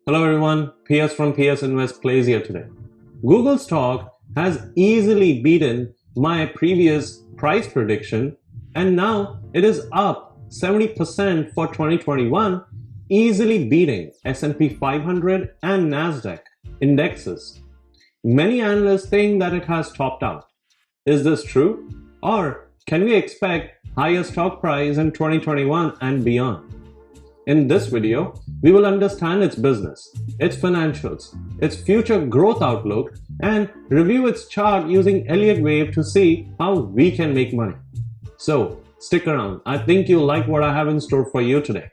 Hello everyone, PS from PS Invest Plays here today. Google stock has easily beaten my previous price prediction and now it is up 70% for 2021, easily beating S&P 500 and Nasdaq indexes. Many analysts think that it has topped out. Is this true? Or can we expect higher stock price in 2021 and beyond? In this video, we will understand its business, its financials, its future growth outlook, and review its chart using Elliott Wave to see how we can make money. So, stick around. I think you'll like what I have in store for you today.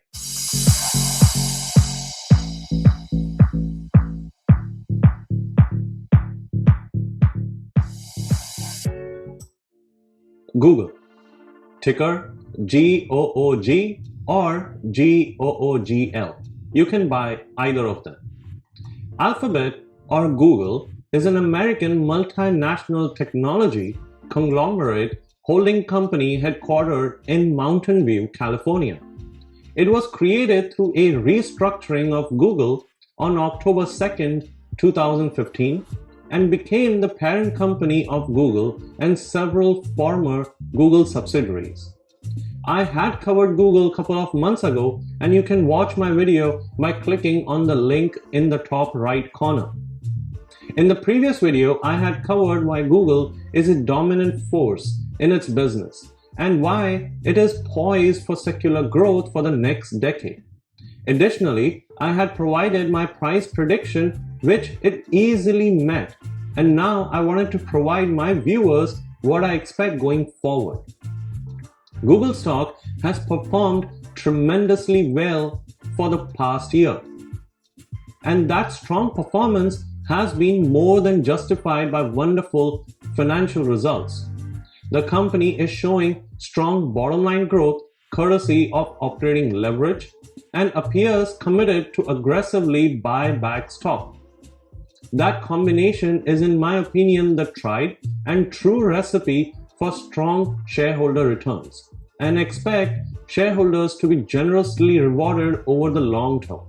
Google. Ticker GOOG or GOOGL. You can buy either of them. Alphabet or Google is an American multinational technology conglomerate holding company headquartered in Mountain View, California. It was created through a restructuring of Google on October 2nd, 2015 and became the parent company of Google and several former Google subsidiaries. I had covered Google a couple of months ago and you can watch my video by clicking on the link in the top right corner. In the previous video, I had covered why Google is a dominant force in its business and why it is poised for secular growth for the next decade. Additionally, I had provided my price prediction which it easily met, and now I wanted to provide my viewers what I expect going forward. Google stock has performed tremendously well for the past year. And that strong performance has been more than justified by wonderful financial results. The company is showing strong bottom line growth courtesy of operating leverage and appears committed to aggressively buy back stock. That combination is, in my opinion, the tried and true recipe for strong shareholder returns, and expect shareholders to be generously rewarded over the long term.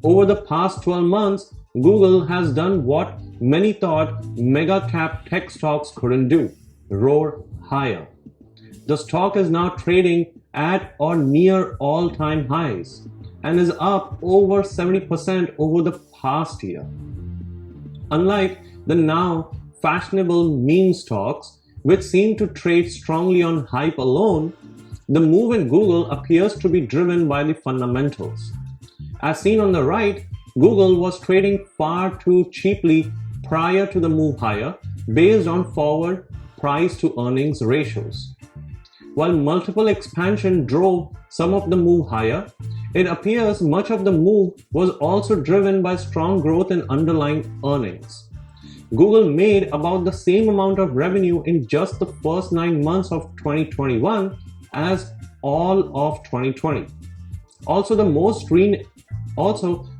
Over the past 12 months, Google has done what many thought mega cap tech stocks couldn't do: roar higher. The stock is now trading at or near all-time highs and is up over 70% over the past year. Unlike the now fashionable meme stocks, which seem to trade strongly on hype alone, the move in Google appears to be driven by the fundamentals. As seen on the right, Google was trading far too cheaply prior to the move higher based on forward price to earnings ratios. While multiple expansion drove some of the move higher, it appears much of the move was also driven by strong growth in underlying earnings. Google made about the same amount of revenue in just the first 9 months of 2021 as all of 2020. Also, the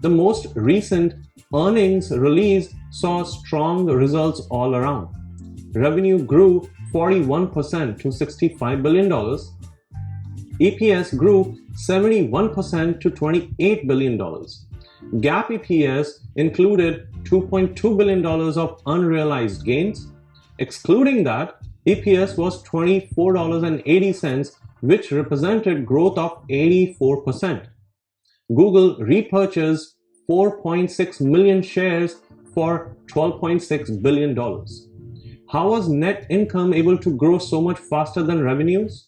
most recent earnings release saw strong results all around. Revenue grew 41% to $65 billion. EPS grew 71% to $28 billion. GAAP EPS included $2.2 billion of unrealized gains. Excluding that, EPS was $24.80, which represented growth of 84%. Google repurchased 4.6 million shares for $12.6 billion. How was net income able to grow so much faster than revenues?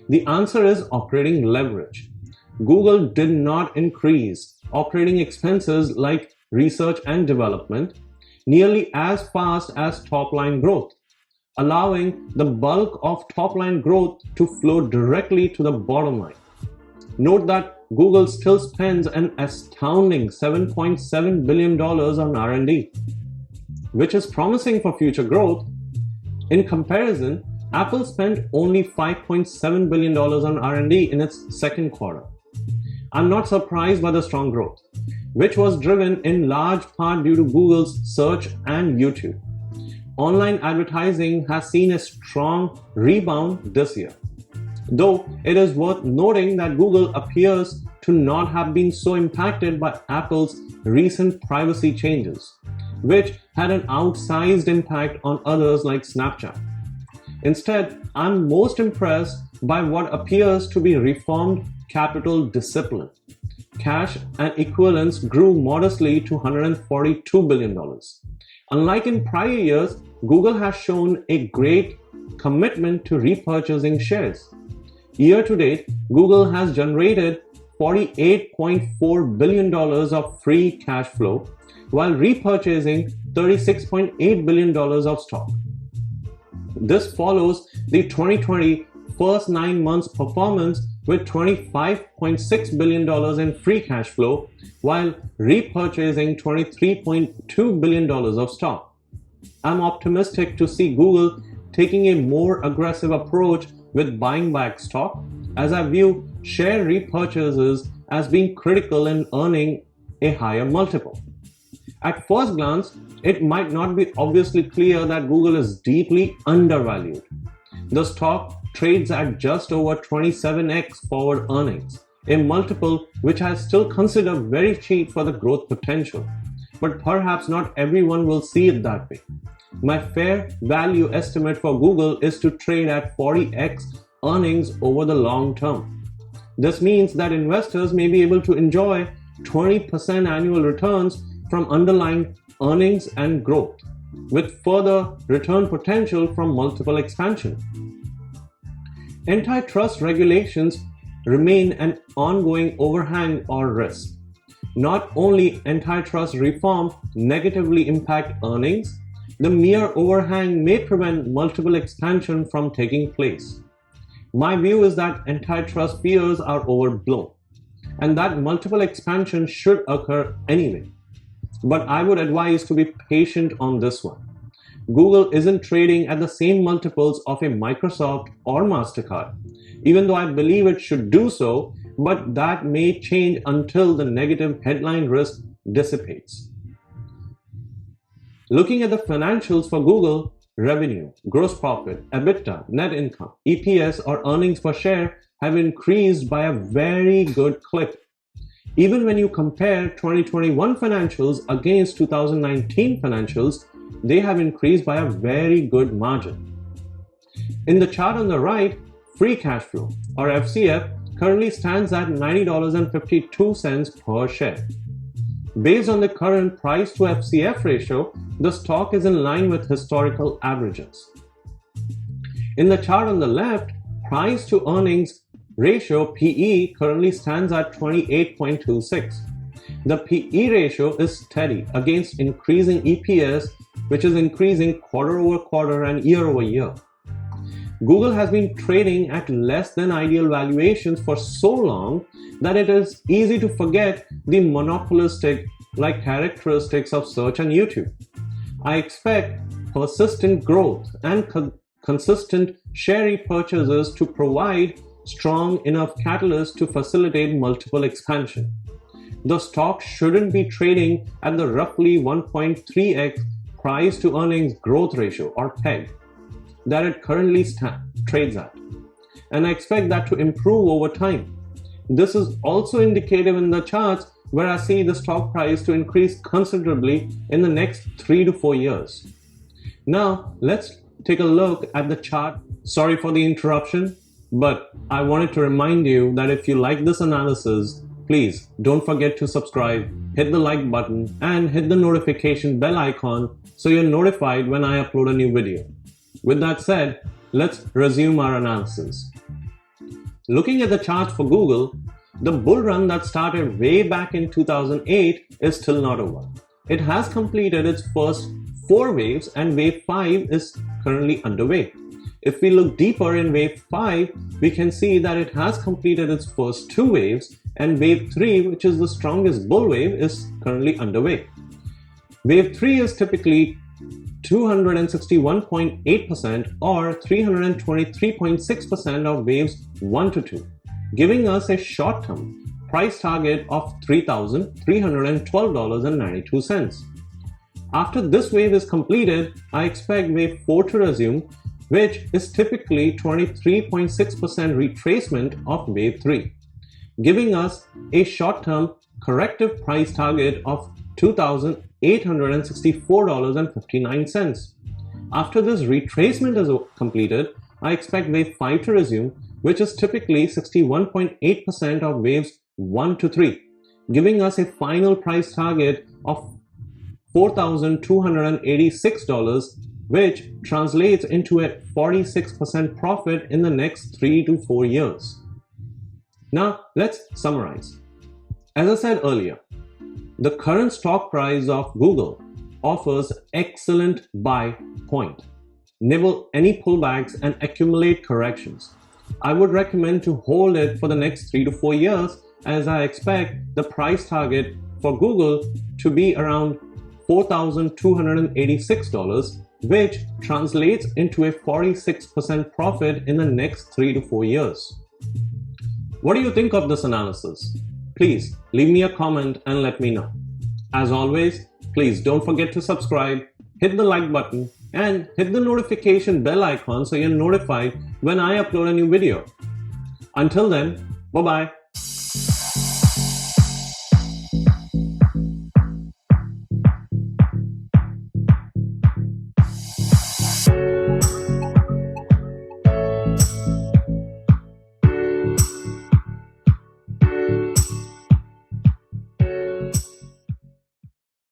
The answer is operating leverage. Google did not increase operating expenses like research and development nearly as fast as top-line growth, allowing the bulk of top-line growth to flow directly to the bottom line. Note that Google still spends an astounding $7.7 billion on R&D, which is promising for future growth. In comparison, Apple spent only $5.7 billion on R&D in its second quarter. I'm not surprised by the strong growth, which was driven in large part due to Google's search and YouTube. Online advertising has seen a strong rebound this year. Though it is worth noting that Google appears to not have been so impacted by Apple's recent privacy changes, which had an outsized impact on others like Snapchat. Instead, I'm most impressed by what appears to be reformed capital discipline. Cash and equivalents grew modestly to $142 billion. Unlike in prior years, Google has shown a great commitment to repurchasing shares. Year to date, Google has generated $48.4 billion of free cash flow while repurchasing $36.8 billion of stock. This follows the 2020 first 9 months performance with $25.6 billion in free cash flow while repurchasing $23.2 billion of stock. I'm optimistic to see Google taking a more aggressive approach with buying back stock, as I view share repurchases as being critical in earning a higher multiple. At first glance, it might not be obviously clear that Google is deeply undervalued. The stock trades at just over 27x forward earnings, a multiple which I still consider very cheap for the growth potential. But perhaps not everyone will see it that way. My fair value estimate for Google is to trade at 40x earnings over the long term. This means that investors may be able to enjoy 20% annual returns from underlying earnings and growth, with further return potential from multiple expansion. Antitrust regulations remain an ongoing overhang or risk. Not only antitrust reform negatively impact earnings, the mere overhang may prevent multiple expansion from taking place. My view is that antitrust fears are overblown, and that multiple expansion should occur anyway. But I would advise to be patient on this one. Google isn't trading at the same multiples of a Microsoft or MasterCard, even though I believe it should do so, but that may change until the negative headline risk dissipates. Looking at the financials for Google, revenue, gross profit, EBITDA, net income, EPS or earnings per share have increased by a very good clip. Even when you compare 2021 financials against 2019 financials, they have increased by a very good margin. In the chart on the right, free cash flow or FCF currently stands at $90.52 per share. Based on the current price to FCF ratio, the stock is in line with historical averages. In the chart on the left, price to earnings ratio PE currently stands at 28.26. The PE ratio is steady against increasing EPS, which is increasing quarter over quarter and year over year. Google has been trading at less than ideal valuations for so long that it is easy to forget the monopolistic-like characteristics of search and YouTube. I expect persistent growth and consistent share repurchases to provide strong enough catalysts to facilitate multiple expansion. The stock shouldn't be trading at the roughly 1.3x price to earnings growth ratio or PEG that it currently trades at, and I expect that to improve over time. This is also indicative in the charts where I see the stock price to increase considerably in the next 3 to 4 years. Now let's take a look at the chart. Sorry for the interruption, but I wanted to remind you that if you like this analysis, please don't forget to subscribe, hit the like button and hit the notification bell icon so you're notified when I upload a new video. With that said, let's resume our analysis. Looking at the chart for Google, the bull run that started way back in 2008 is still not over. It has completed its first 4 waves and wave 5 is currently underway. If we look deeper in wave 5, we can see that it has completed its first 2 waves and wave 3, which is the strongest bull wave, is currently underway. Wave 3 is typically 261.8% or 323.6% of waves 1 to 2, giving us a short-term price target of $3,312.92. After this wave is completed, I expect wave 4 to resume, which is typically 23.6% retracement of wave 3. giving us a short-term corrective price target of $2,864.59. After this retracement is completed, I expect wave 5 to resume, which is typically 61.8% of waves 1 to 3, giving us a final price target of $4,286, which translates into a 46% profit in the next 3 to 4 years. Now, let's summarize. As I said earlier, the current stock price of Google offers excellent buy point. Nibble any pullbacks and accumulate corrections. I would recommend to hold it for the next 3 to 4 years, as I expect the price target for Google to be around $4,286, which translates into a 46% profit in the next 3 to 4 years. What do you think of this analysis? Please leave me a comment and let me know. As always, please don't forget to subscribe, hit the like button, and hit the notification bell icon so you're notified when I upload a new video. Until then, bye-bye.